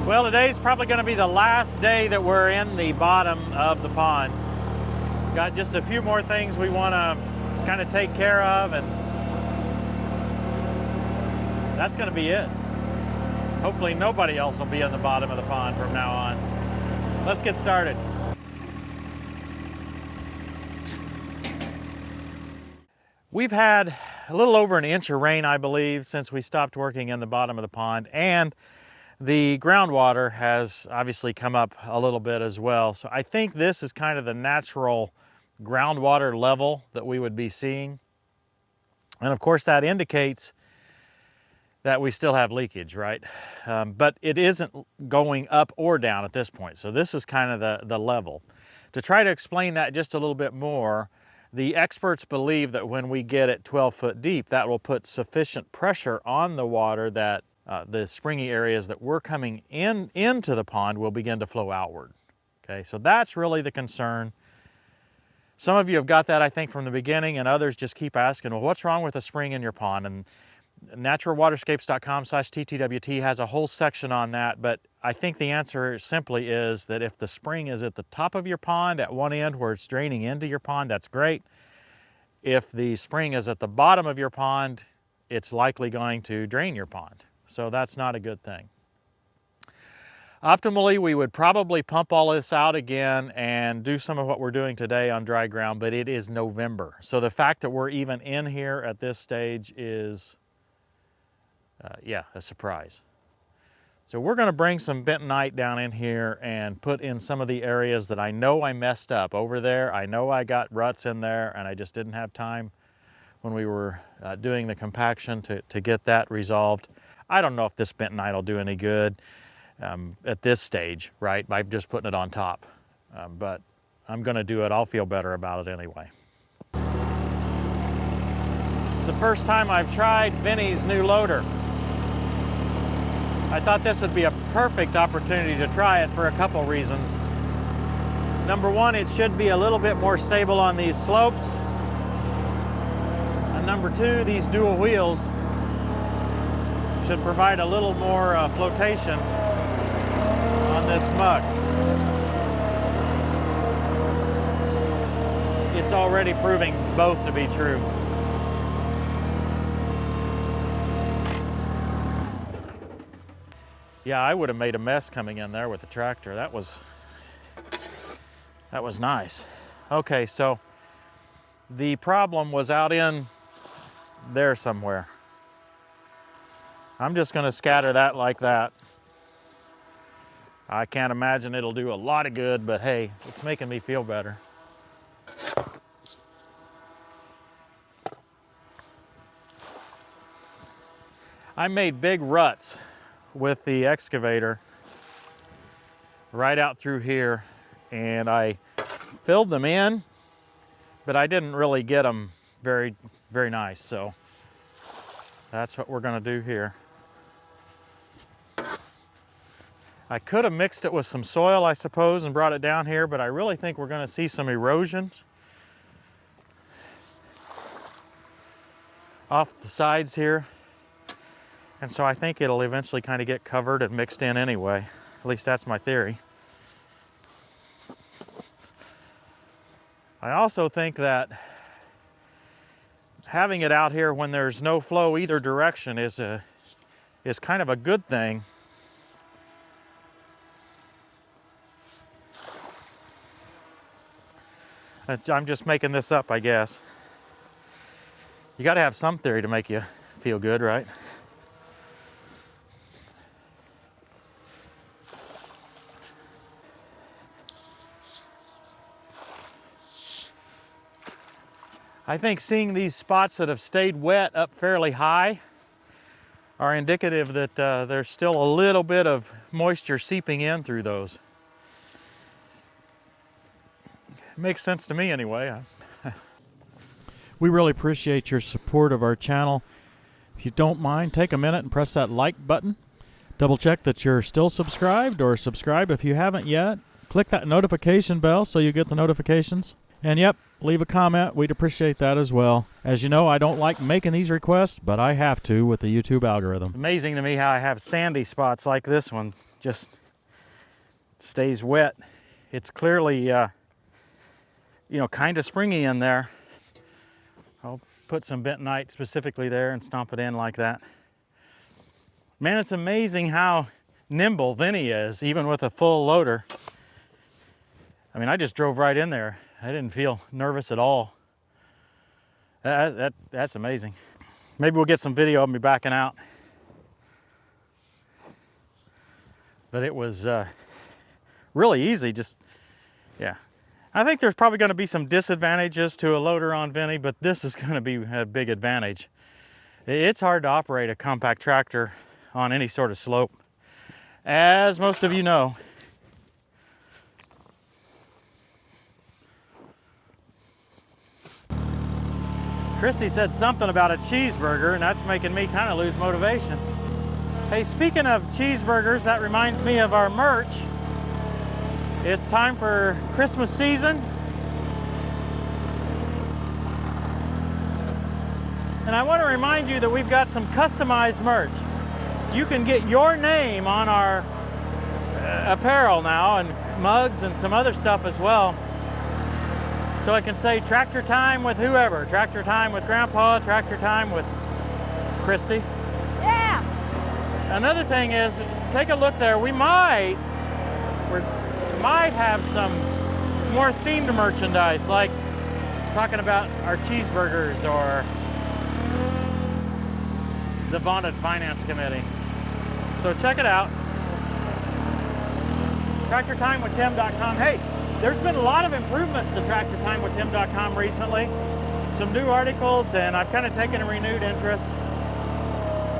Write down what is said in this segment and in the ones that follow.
Well, today's probably going to be the last day that we're in the bottom of the pond. Got just a few more things we want to kind of take care of, and that's going to be it. Hopefully nobody else will be in the bottom of the pond from now on. Let's get started. We've had a little over an inch of rain, I believe, since we stopped working in the bottom of the pond, and the groundwater has obviously come up a little bit as well. So I think this is kind of the natural groundwater level that we would be seeing. And of course that indicates that we still have leakage, right? But it isn't going up or down at this point. So this is kind of the level. To try to explain that just a little bit more, the experts believe that when we get it 12 foot deep, that will put sufficient pressure on the water that the springy areas that we're coming into the pond will begin to flow outward. Okay, so that's really the concern. Some of you have got that, I think, from the beginning, and others just keep asking, well, what's wrong with a spring in your pond? And naturalwaterscapes.com/TTWT has a whole section on that, but I think the answer simply is that if the spring is at the top of your pond at one end where it's draining into your pond, that's great. If the spring is at the bottom of your pond, it's likely going to drain your pond. So that's not a good thing. Optimally, we would probably pump all this out again and do some of what we're doing today on dry ground, but it is November. So the fact that we're even in here at this stage is, yeah, a surprise. So we're gonna bring some bentonite down in here and put in some of the areas that I know I messed up. Over there, I know I got ruts in there and I just didn't have time when we were doing the compaction to get that resolved. I don't know if this bentonite will do any good at this stage, right, by just putting it on top. But I'm gonna do it. I'll feel better about it anyway. It's the first time I've tried Vinny's new loader. I thought this would be a perfect opportunity to try it for a couple reasons. Number one, it should be a little bit more stable on these slopes. And number two, these dual wheels should provide a little more flotation on this muck. It's already proving both to be true. Yeah, I would have made a mess coming in there with the tractor. That was nice. Okay, so the problem was out in there somewhere. I'm just gonna scatter that like that. I can't imagine it'll do a lot of good, but hey, it's making me feel better. I made big ruts with the excavator right out through here, and I filled them in, but I didn't really get them very nice, so that's what we're gonna do here. I could have mixed it with some soil, I suppose, and brought it down here, but I really think we're gonna see some erosion off the sides here. And so I think it'll eventually kind of get covered and mixed in anyway. At least that's my theory. I also think that having it out here when there's no flow either direction is kind of a good thing. I'm just making this up, I guess. You got to have some theory to make you feel good, right? I think seeing these spots that have stayed wet up fairly high are indicative that there's still a little bit of moisture seeping in through those. Makes sense to me anyway. We really appreciate your support of our channel. If you don't mind, take a minute and press that like button. Double check that you're still subscribed, or subscribe if you haven't yet. Click that notification bell so you get the notifications. And yep, leave a comment. We'd appreciate that as well. As you know, I don't like making these requests, but I have to with the YouTube algorithm. Amazing to me how I have sandy spots like this one. Just stays wet. It's clearly, you know, kind of springy in there. I'll put some bentonite specifically there and stomp it in like that. Man, it's amazing how nimble Vinny is, even with a full loader. I mean, I just drove right in there. I didn't feel nervous at all. That's amazing. Maybe we'll get some video of me backing out. But it was really easy, just, yeah. I think there's probably gonna be some disadvantages to a loader on Vinny, but this is gonna be a big advantage. It's hard to operate a compact tractor on any sort of slope, as most of you know. Christy said something about a cheeseburger, and that's making me kind of lose motivation. Hey, speaking of cheeseburgers, that reminds me of our merch. It's time for Christmas season. And I want to remind you that we've got some customized merch. You can get your name on our apparel now, and mugs and some other stuff as well. So it can say tractor time with whoever. Tractor time with Grandpa, tractor time with Christy. Yeah! Another thing is, take a look there. We might have some more themed merchandise, like talking about our cheeseburgers or the vaunted finance committee. So check it out. TractorTimeWithTim.com. Hey, there's been a lot of improvements to TractorTimeWithTim.com recently. Some new articles, and I've kind of taken a renewed interest.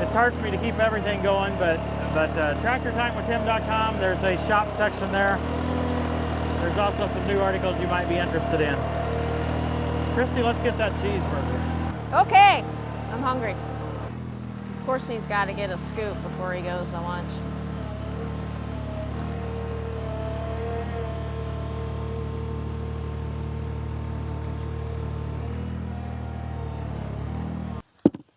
It's hard for me to keep everything going, but TractorTimeWithTim.com, there's a shop section there. There's also some new articles you might be interested in. Christy, let's get that cheeseburger. Okay, I'm hungry. Of course he's got to get a scoop before he goes to lunch.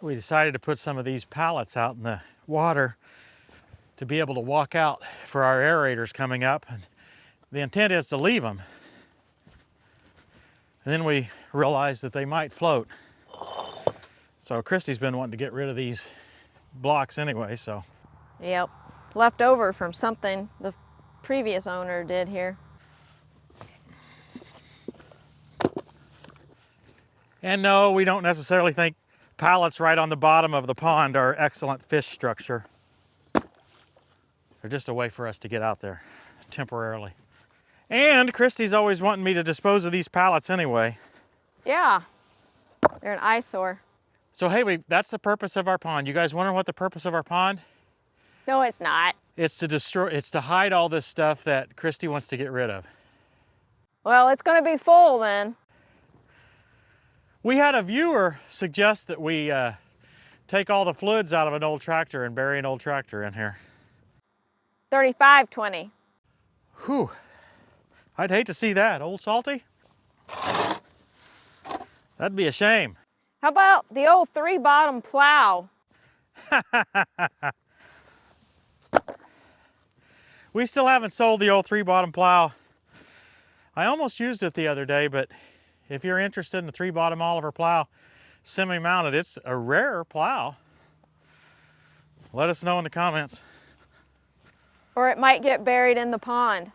We decided to put some of these pallets out in the water to be able to walk out for our aerators coming up. And the intent is to leave them. And then we realized that they might float. So Christy's been wanting to get rid of these blocks anyway, so. Yep, left over from something the previous owner did here. And no, we don't necessarily think pallets right on the bottom of the pond are excellent fish structure. They're just a way for us to get out there temporarily. And Christy's always wanting me to dispose of these pallets anyway. Yeah, they're an eyesore. So hey, that's the purpose of our pond. You guys wondering what the purpose of our pond? No, it's not. It's to hide all this stuff that Christy wants to get rid of. Well, it's going to be full then. We had a viewer suggest that we take all the fluids out of an old tractor and bury an old tractor in here. 3520. Whew. I'd hate to see that. Old Salty? That'd be a shame. How about the old 3-bottom plow? We still haven't sold the old 3-bottom plow. I almost used it the other day, but if you're interested in the 3-bottom Oliver plow, semi-mounted, it's a rare plow. Let us know in the comments. Or it might get buried in the pond.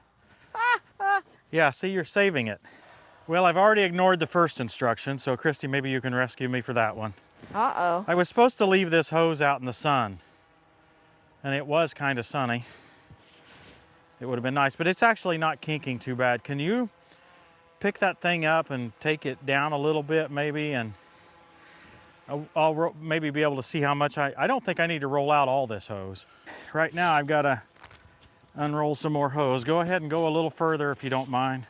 Yeah, see, you're saving it. Well, I've already ignored the first instruction, so Christy, maybe you can rescue me for that one. Uh-oh. I was supposed to leave this hose out in the sun, and it was kind of sunny. It would have been nice, but it's actually not kinking too bad. Can you pick that thing up and take it down a little bit maybe, and I'll maybe be able to see how much I don't think I need to roll out all this hose. Right now I've got to unroll some more hose. Go ahead and go a little further if you don't mind.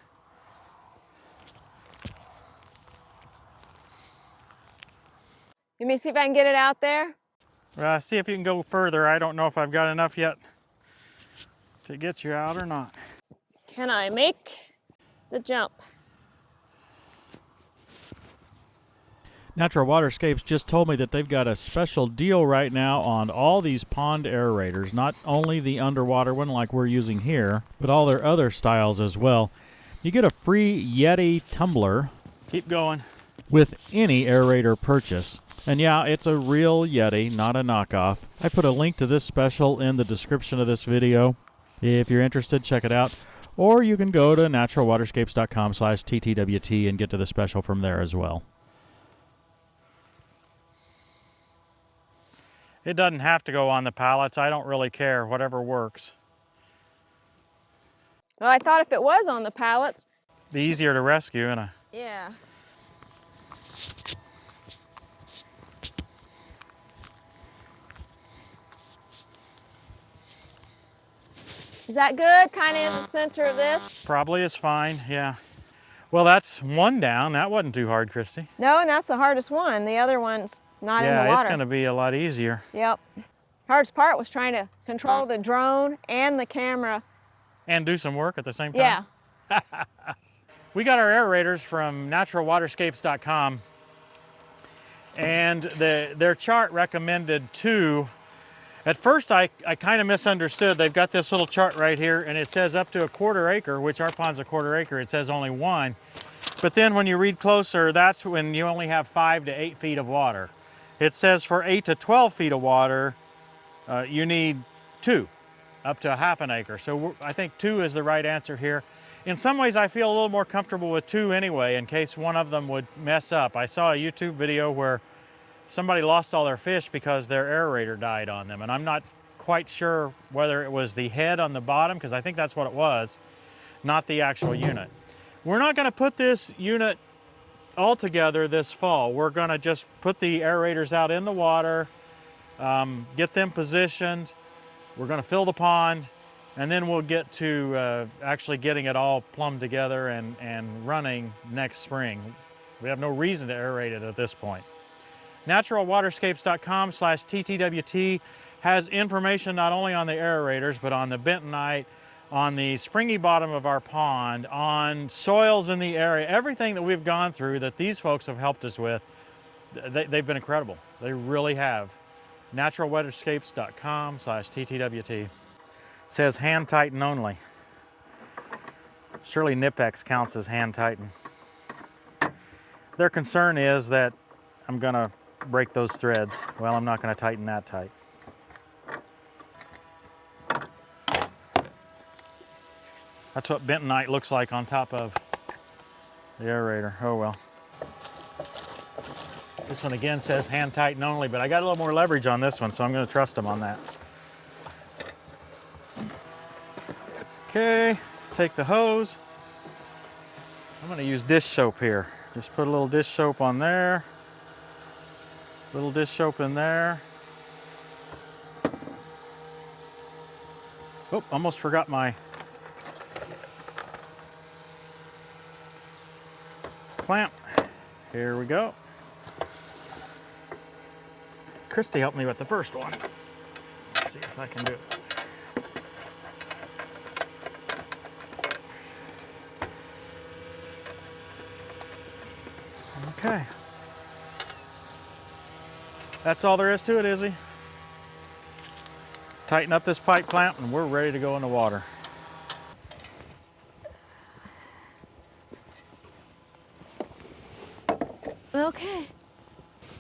Let me see if I can get it out there. See if you can go further. I don't know if I've got enough yet to get you out or not. Can I make the jump? Natural Waterscapes just told me that they've got a special deal right now on all these pond aerators, not only the underwater one like we're using here, but all their other styles as well. You get a free Yeti tumbler. Keep going. With any aerator purchase. And yeah, it's a real Yeti, not a knockoff. I put a link to this special in the description of this video. If you're interested, check it out. Or you can go to naturalwaterscapes.com/TTWT and get to the special from there as well. It doesn't have to go on the pallets. I don't really care. Whatever works. Well, I thought if it was on the pallets. Be easier to rescue, and Yeah. Is that good? Kind of in the center of this? probably is fine, yeah. Well, that's one down. That wasn't too hard, Christy. No, and that's the hardest one. The other one's not in the Yeah, water. it's going to be a lot easier. Yep. Hardest part was trying to control the drone and the camera. And do some work at the same time. Yeah. We got our aerators from naturalwaterscapes.com, and their chart recommended 2. At first, I kind of misunderstood. They've got this little chart right here, and it says up to a 1/4 acre, which our pond's a 1/4 acre. It says only 1. But then when you read closer, that's when you only have 5 to 8 feet of water. It says for 8 to 12 feet of water, you need 2, up to a 1/2 acre. So I think 2 is the right answer here. In some ways, I feel a little more comfortable with 2 anyway, in case one of them would mess up. I saw a YouTube video where somebody lost all their fish because their aerator died on them, and I'm not quite sure whether it was the head on the bottom, because I think that's what it was, not the actual unit. We're not going to put this unit all together this fall. We're going to just put the aerators out in the water, get them positioned. We're going to fill the pond, and then we'll get to actually getting it all plumbed together and running next spring. We have no reason to aerate it at this point. Naturalwaterscapes.com/TTWT has information not only on the aerators, but on the bentonite, on the springy bottom of our pond, on soils in the area, everything that we've gone through that these folks have helped us with. They've been incredible. They really have. Naturalwaterscapes.com/TTWT. It says hand tighten only. Surely Nipex counts as hand tighten. Their concern is that I'm gonna break those threads. Well, I'm not gonna tighten that tight. That's what bentonite looks like on top of the aerator. Oh well. This one again says hand tighten only, but I got a little more leverage on this one, so I'm gonna trust them on that. Okay, take the hose. I'm gonna use dish soap here. Just put a little dish soap on there. Little dish soap in there. Oh, almost forgot my clamp. Here we go. Christy helped me with the first one. Let's see if I can do it. Okay. That's all there is to it, Izzy. Tighten up this pipe clamp and we're ready to go in the water. Okay.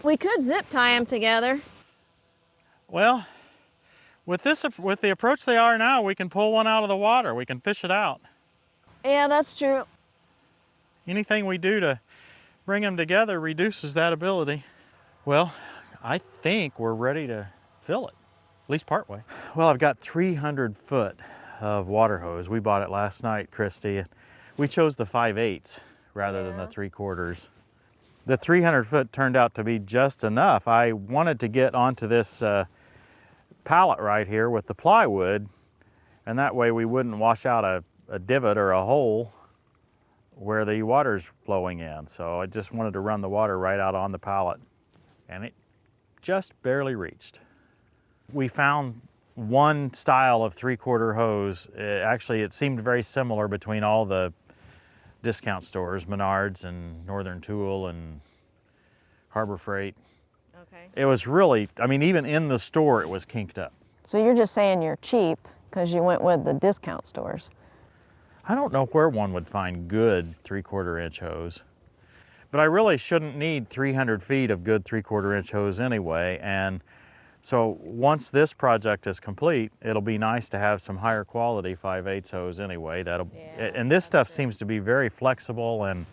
We could zip tie them together. Well, with the approach they are now, we can pull one out of the water. We can fish it out. Yeah, that's true. Anything we do to bring them together reduces that ability. Well, I think we're ready to fill it, at least partway. Well, I've got 300 foot of water hose. We bought it last night, Christy. We chose the 5/8 rather than the 3/4. The 300 foot turned out to be just enough. I wanted to get onto this pallet right here with the plywood, and that way we wouldn't wash out a divot or a hole where the water's flowing in. So I just wanted to run the water right out on the pallet, and it just barely reached. We found one style of 3/4 hose. Actually, it seemed very similar between all the discount stores, Menards and Northern Tool and Harbor Freight. Okay. It was really, I mean, even in the store, it was kinked up. So you're just saying you're cheap because you went with the discount stores. I don't know where one would find good 3/4 inch hose, but I really shouldn't need 300 feet of good 3/4 inch hose anyway. And so once this project is complete, it'll be nice to have some higher quality 5/8 hose anyway. And this stuff seems to be very flexible and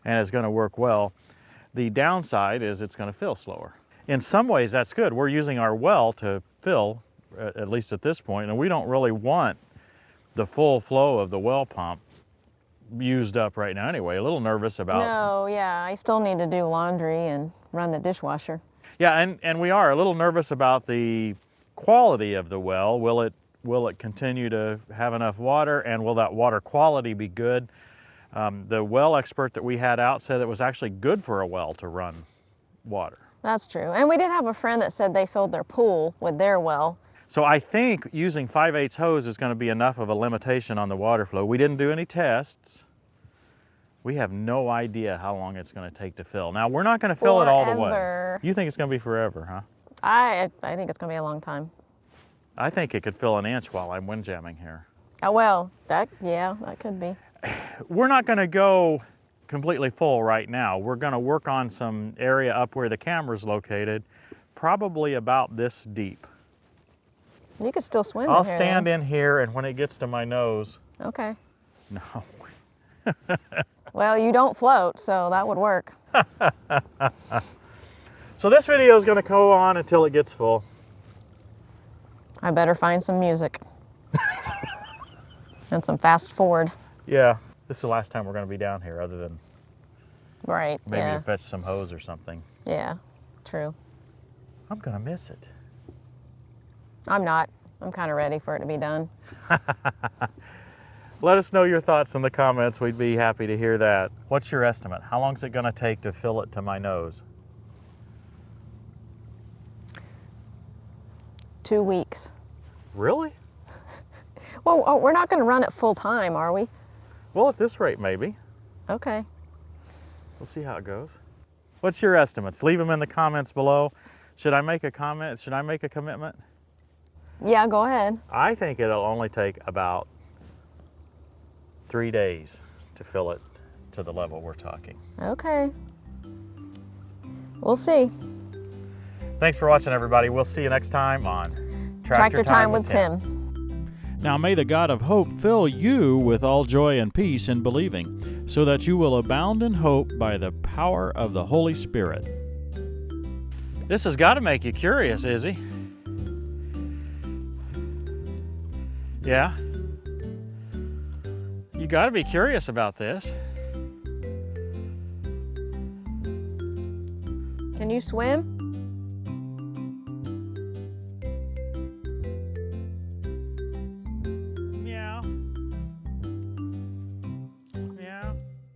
is going to work well. The downside is it's going to fill slower. In some ways that's good. We're using our well to fill, at least at this point, and we don't really want the full flow of the well pump used up right now anyway. A little nervous about... No, yeah, I still need to do laundry and run the dishwasher. Yeah, and we are a little nervous about the quality of the well. Will it continue to have enough water, and will that water quality be good? The well expert that we had out said it was actually good for a well to run water. That's true. And we did have a friend that said they filled their pool with their well. So I think using 5/8 hose is going to be enough of a limitation on the water flow. We didn't do any tests. We have no idea how long it's going to take to fill. Now, we're not going to fill it all the way. You think it's going to be forever, huh? I think it's going to be a long time. I think it could fill an inch while I'm windjamming here. Oh, well, that could be. We're not going to go completely full right now. We're going to work on some area up where the camera's located, probably about this deep. You could still swim I'll in here, stand then. in here, and when it gets to my nose... Okay. No. Well, you don't float, so that would work. So this video is going to go on until it gets full. I better find some music. And some fast forward. Yeah, this is the last time we're going to be down here, other than Right, maybe yeah. to fetch some hose or something. Yeah, true. I'm going to miss it. I'm not. I'm kind of ready for it to be done. Let us know your thoughts in the comments. We'd be happy to hear that. What's your estimate? How long is it going to take to fill it to my nose? 2 weeks. Really? Well, we're not going to run it full time, are we? Well, at this rate, maybe. Okay. We'll see how it goes. What's your estimates? Leave them in the comments below. Should I make a comment? Should I make a commitment? Yeah, go ahead. I think it'll only take about 3 days to fill it to the level we're talking. Okay. We'll see. Thanks for watching, everybody. We'll see you next time on Tractor Time with Tim. Now may the God of hope fill you with all joy and peace in believing, so that you will abound in hope by the power of the Holy Spirit. This has got to make you curious, Izzy. Yeah? You got to be curious about this. Can you swim?